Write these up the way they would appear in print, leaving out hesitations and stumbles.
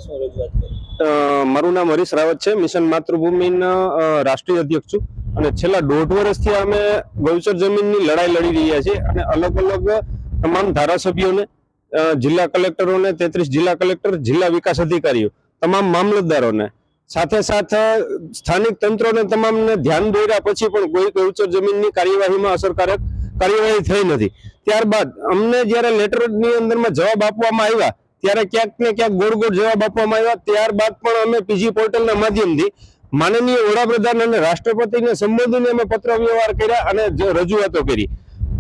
શું રજૂઆત કરી? મારું નામ હરીશ રાવત છે, મિશન માતૃભૂમિના રાષ્ટ્રીય અધ્યક્ષ છું અને છેલ્લા 1.5 વર્ષથી અમે ગૌચર જમીનની લડાઈ લડી રહ્યા છીએ અને અલગ અલગ તમામ ધારાસભ્યોને, જિલ્લા કલેક્ટરોને, 33 જિલ્લા કલેક્ટર, જિલ્લા વિકાસ અધિકારીઓ, તમામ મામલતદારોને, સાથે સાથે સ્થાનિક તંત્રોને તમામને ધ્યાન દોર્યા પછી પણ કોઈ ગૌચર જમીનની કાર્યવાહીમાં અસરકારક કાર્યવાહી થઈ નથી. ત્યારબાદ અમને જ્યારે લેટરની અંદરમાં જવાબ આપવામાં આવ્યા ત્યારે ક્યાંક ને ક્યાંક ગોળ ગોળ જવાબ આપવામાં આવ્યા. ત્યારબાદ પણ અમે પીજી પોર્ટલના માધ્યમથી માનનીય વડાપ્રધાન અને રાષ્ટ્રપતિને સંબોધીને અમે પત્ર વ્યવહાર કર્યા અને રજૂઆતો કરી,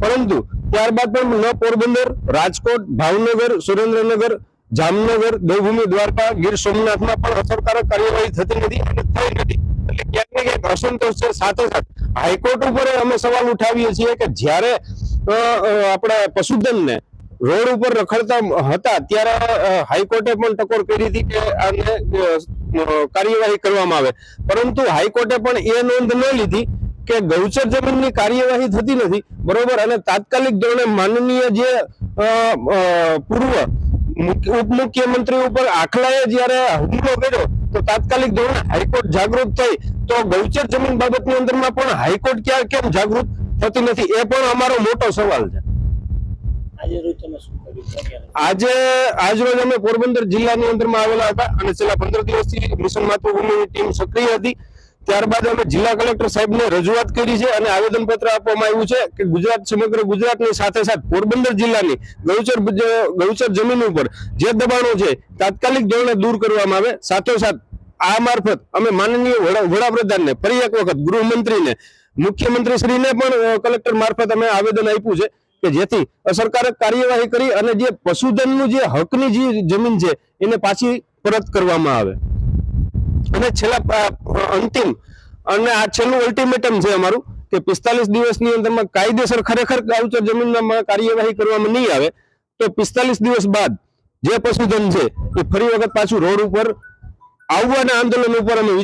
પરંતુ ત્યારબાદ પણ ન પોરબંદર, રાજકોટ, ભાવનગર, સુરેન્દ્રનગર, જામનગર, દેવભૂમિ દ્વારકા, ગીર સોમનાથમાં પણ અસરકારક કાર્યવાહી થતી નથી અને થઈ નથી. એટલે ક્યાંક ને ક્યાંક અસંતોષ છે. સાથે સાથે હાઈકોર્ટ ઉપર અમે સવાલ ઉઠાવીએ છીએ કે જ્યારે આપણા પશુધનને રોડ ઉપર રખડતા હતા ત્યારે હાઈકોર્ટે પણ ટકોર કરી હતી કે આને કાર્યવાહી કરવામાં આવે, પરંતુ હાઈકોર્ટે પણ એ નોંધ ન લીધી કે ગૌચર જમીનની કાર્યવાહી થતી નથી, બરોબર. અને તાત્કાલિક ધોરણે માનનીય જે પૂર્વ ઉપમુખ્યમંત્રી ઉપર આખલાએ જ્યારે હુમલો કર્યો તો તાત્કાલિક ધોરણે હાઈકોર્ટ જાગૃત થઈ, તો ગૌચર જમીન બાબતની અંદરમાં પણ હાઈકોર્ટ કેમ જાગૃત થતી નથી, એ પણ અમારો મોટો સવાલ છે. આજરોજ અમે પોરબંદર જિલ્લાની અંદરમાં આવેલા હતા અને છેલ્લા 15 દિવસથી મિશન માતૃભૂમિની ટીમ સક્રિય હતી. ત્યારબાદ અમે જિલ્લા કલેક્ટર સાહેબને રજૂઆત કરી છે અને આવેદનપત્ર આપવામાં આવ્યું છે કે ગુજરાત, સમગ્ર ગુજરાતની સાથે સાથે પોરબંદર જિલ્લાની ગૌચર જમીન ઉપર જે દબાણો છે તાત્કાલિક ધોરણે દૂર કરવામાં આવે. સાથોસાથ આ મારફત અમે માનનીય વડાપ્રધાનને, ફરી એક વખત ગૃહમંત્રીને, મુખ્યમંત્રીશ્રીને પણ કલેક્ટર મારફત અમે આવેદન આપ્યું છે કે જેથી અસરકારક કાર્યવાહી કરી અને જે પશુધનનું જે હકની જે જમીન છે એને પાછી પરત કરવામાં આવે. અને છેલ્લા અંતિમ અને આ છેલ્લું અલ્ટિમેટમ છે અમારું કે 45 દિવસની અંદરમાં કાયદેસર ખરેખર ગૌચર જમીનમાં કાર્યવાહી કરવામાં નહીં આવે તો 45 દિવસ બાદ જે પશુધન છે એ ફરી વખત પાછું રોડ ઉપર આવવાના આંદોલન ઉપર અમે